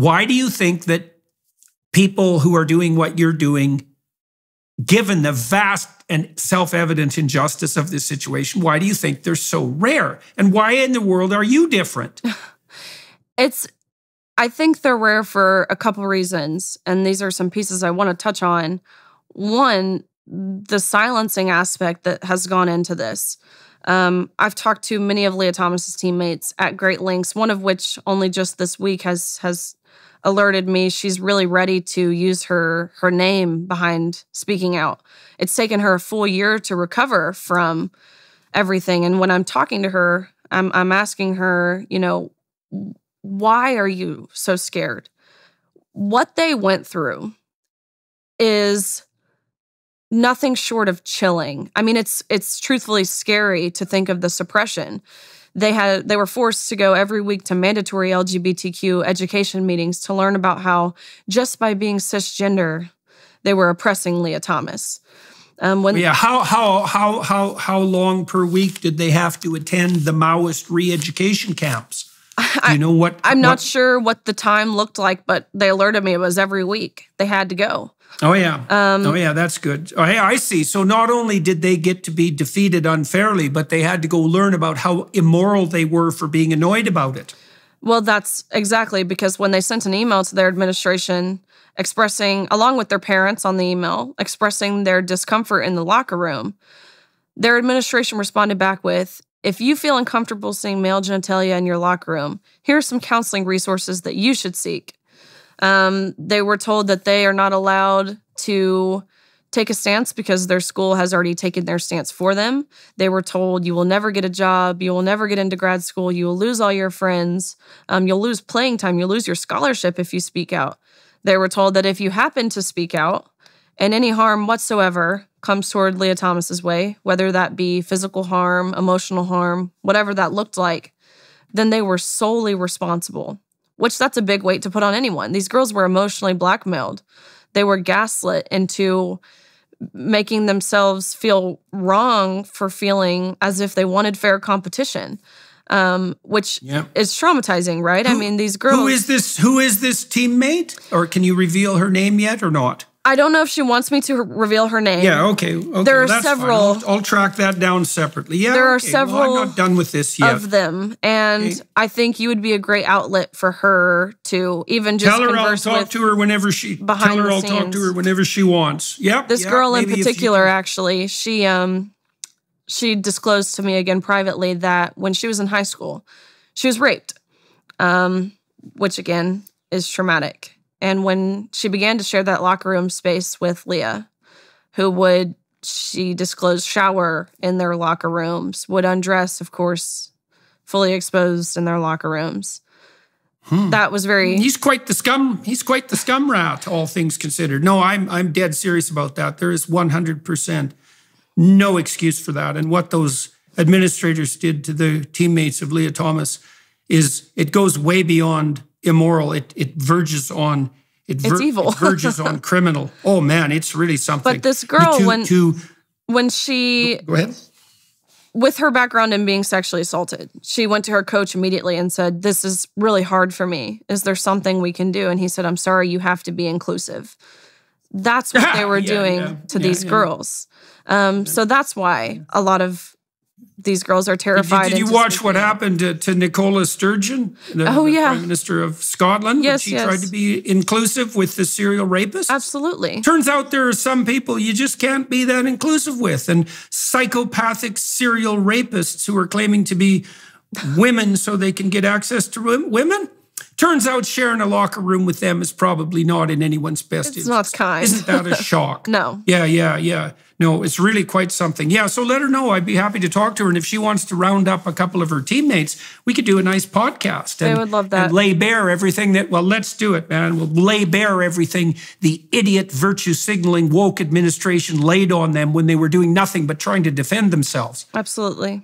why do you think that people who are doing what you're doing, given the vast and self-evident injustice of this situation, why do you think they're so rare? And why in the world are you different? I think they're rare for a couple reasons, and these are some pieces I want to touch on. One, the silencing aspect that has gone into this. I've talked to many of Leah Thomas's teammates at great lengths, one of which only just this week has alerted me she's really ready to use her name behind speaking out. It's taken her a full year to recover from everything. And when I'm talking to her, I'm asking her, why are you so scared? What they went through is nothing short of chilling. I mean, it's truthfully scary to think of the suppression. They were forced to go every week to mandatory LGBTQ education meetings to learn about how just by being cisgender, they were oppressing Leah Thomas. How long per week did they have to attend the Maoist re-education camps? Do you know what? I'm not sure what the time looked like, but they alerted me it was every week. They had to go. Oh, yeah. That's good. Oh, hey, I see. So not only did they get to be defeated unfairly, but they had to go learn about how immoral they were for being annoyed about it. Well, that's exactly, because when they sent an email to their administration expressing, along with their parents on the email, expressing their discomfort in the locker room, their administration responded back with, if you feel uncomfortable seeing male genitalia in your locker room, here are some counseling resources that you should seek. They were told that they are not allowed to take a stance because their school has already taken their stance for them. They were told you will never get a job, you will never get into grad school, you will lose all your friends, you'll lose playing time, you'll lose your scholarship if you speak out. They were told that if you happen to speak out and any harm whatsoever comes toward Leah Thomas's way, whether that be physical harm, emotional harm, whatever that looked like, then they were solely responsible. Which that's a big weight to put on anyone. These girls were emotionally blackmailed. They were gaslit into making themselves feel wrong for feeling as if they wanted fair competition, which is traumatizing, right? I mean, these girls... Who is this teammate? Or can you reveal her name yet or not? I don't know if she wants me to reveal her name. Yeah, okay. There are several. I'll track that down separately. Yeah, there are several. Well, I'm not done with this yet. Of them, and I think you would be a great outlet for her to even just converse with. I'll talk to her whenever she. Tell her I'll talk to her whenever she wants. Yep. This girl in particular, actually, she disclosed to me again privately that when she was in high school, she was raped, which again is traumatic. And when she began to share that locker room space with Leah, who would, she disclosed, shower in their locker rooms, would undress, of course, fully exposed in their locker rooms. That was very... He's quite the scum rat, all things considered. No, I'm dead serious about that. There is 100% no excuse for that. And what those administrators did to the teammates of Leah Thomas it goes way beyond immoral. It verges on it's evil. It verges on criminal. Oh man, it's really something. But this girl, when she go ahead, with her background in being sexually assaulted, she went to her coach immediately and said, "This is really hard for me. Is there something we can do?" And he said, "I'm sorry, you have to be inclusive." That's what they were doing to these girls. So that's why a lot of these girls are terrified. Did you watch what happened to Nicola Sturgeon, the Prime Minister of Scotland? Yes, when she tried to be inclusive with the serial rapists? Absolutely. Turns out there are some people you just can't be that inclusive with, and psychopathic serial rapists who are claiming to be women so they can get access to women. Turns out sharing a locker room with them is probably not in anyone's best interest. It's not kind. Isn't that a shock? No. Yeah. No, it's really quite something. Yeah, so let her know. I'd be happy to talk to her. And if she wants to round up a couple of her teammates, we could do a nice podcast. I would love that. And lay bare everything let's do it, man. We'll lay bare everything the idiot virtue signaling woke administration laid on them when they were doing nothing but trying to defend themselves. Absolutely.